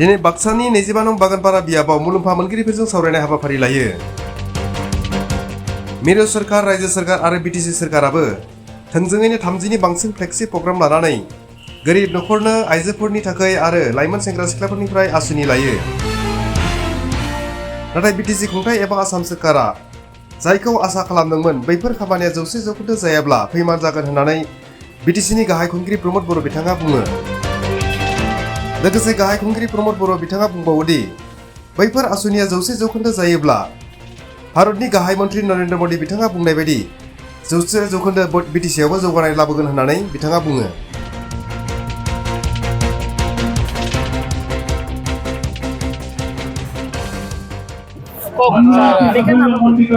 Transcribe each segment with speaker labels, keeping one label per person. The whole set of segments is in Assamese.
Speaker 1: दिनै बाक्सानि 25 नं बागानपारा बियाबाव मुलाम्फा मोनगिरिफोरजों सावरायनाय हाबाफारि लायो। मिरु सरकार, रायजो सरकार आरो बिटिसि सरकाराबो थोंजोङैनो 30नि बांसिन फ्लेक्सि प्रग्राम लानानै गोरिब नखरनो आइजोफोरनि थाखाय आरो लाइमोन सेंग्रा सिख्लाफोरनिफ्राय आसुनि लायो। नाथाय बिटिसि खुंथाय एबा आसाम सरकारा जायखौ आसा खालामदोंमोन बैफोर खामानिया 100% जायाब्ला फैमाल जागोन होननानै बिटिसिनि गाहाय खुंगिरि प्रमद बर' बिथाङा बुङो। लोगोसे गाहाय खुंगिरि प्रमद बर' बिथाङा बुंबावोदि बैफोर आसुनिया 100% जायोब्ला भारतनि गाहाय मन्त्रि नरेन्द्र मोदी बिथाङा बुंनाय बायदि 100% बिटिसिआवबो जौगानाय लाबोगोन होननानै बिथाङा बुङो।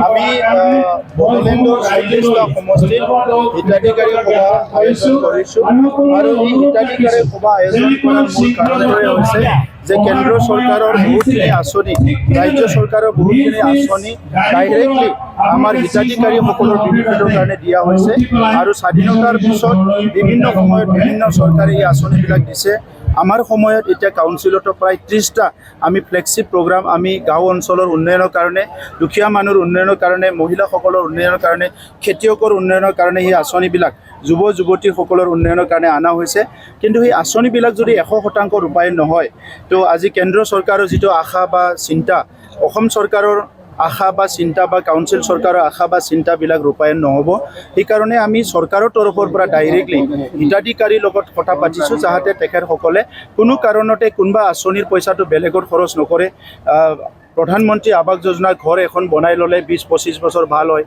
Speaker 2: আমি বড়োলেণ্ডৰ 40টা সমষ্টিত হিতাধিকাৰী সভা আয়োজন কৰিছোঁ আৰু এই হিতাধিকাৰী সভা আয়োজন কৰাৰ মূল কাৰণটোৱে হৈছে যে কেন্দ্ৰ চৰকাৰৰ বহুতখিনি আঁচনি, ৰাজ্য চৰকাৰৰ বহুতখিনি আঁচনি ডাইৰেক্টলি আমাৰ হিতাধিকাৰীসকলৰ বেনিফিটৰ কাৰণে দিয়া হৈছে আৰু স্বাধীনতাৰ পিছত বিভিন্ন সময়ত বিভিন্ন চৰকাৰে এই আঁচনিবিলাক দিছে। আমাৰ সময়ত এতিয়া কাউন্সিলতো প্ৰায় 30টা আমি ফ্লেগশ্বিপ প্ৰগ্ৰাম আমি গাঁও অঞ্চলৰ উন্নয়নৰ কাৰণে, দুখীয়া মানুহৰ উন্নয়নৰ কাৰণে, মহিলাসকলৰ উন্নয়নৰ কাৰণে, খেতিয়কৰ উন্নয়নৰ কাৰণে এই আঁচনিবিলাক যুৱ যুৱতীসকলৰ উন্নয়নৰ কাৰণে অনা হৈছে। কিন্তু সেই আঁচনিবিলাক যদি 100% ৰূপায়ণ নহয় তো আজি কেন্দ্ৰ চৰকাৰৰ যিটো আশা বা চিন্তা, অসম চৰকাৰৰ আশা বা চিন্তা বা কাউন্সিল চৰকাৰৰ আশা বা চিন্তাবিলাক ৰূপায়ণ নহ'ব। সেইকাৰণে আমি চৰকাৰৰ তৰফৰ পৰা ডাইৰেক্টলি হিতাধিকাৰীৰ লগত কথা পাতিছোঁ যাতে তেখেতসকলে কোনো কাৰণতে কোনোবা আঁচনিৰ পইচাটো বেলেগত খৰচ নকৰে। প্ৰধানমন্ত্ৰী আৱাস যোজনাৰ ঘৰ এখন বনাই ল'লে 20-25 বছৰ ভাল হয়,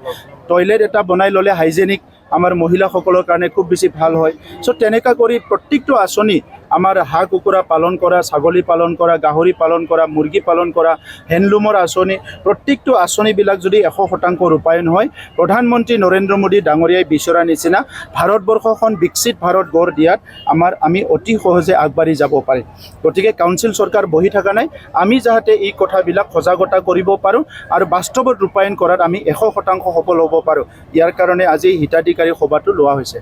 Speaker 2: টয়লেট এটা বনাই ল'লে হাইজেনিক আমাৰ মহিলাসকলৰ কাৰণে খুব বেছি ভাল হয়। চ' তেনেকুৱা কৰি প্ৰত্যেকটো আঁচনি আমাৰ হাঁহ কুকুৰা পালন কৰা, ছাগলী পালন কৰা, গাহৰি পালন কৰা, মুৰ্গী পালন কৰা, হেণ্ডলুমৰ আঁচনি, প্ৰত্যেকটো আঁচনিবিলাক যদি 100% ৰূপায়ণ হয়, প্ৰধানমন্ত্ৰী নৰেন্দ্ৰ মোদী ডাঙৰীয়াই বিচৰা নিচিনা ভাৰতবৰ্ষখন বিকশিত ভাৰত গঢ় দিয়াত আমি অতি সহজে আগবাঢ়ি যাব পাৰিম। গতিকে কাউন্সিল চৰকাৰ বহি থকা নাই, আমি যাতে এই কথাবিলাক সজাগতা কৰিব পাৰোঁ আৰু বাস্তৱত ৰূপায়ণ কৰাত আমি 100% সফল হ'ব পাৰোঁ। ইয়াৰ কাৰণে আজি হিতাধিকাৰী সভাটো লোৱা হৈছে।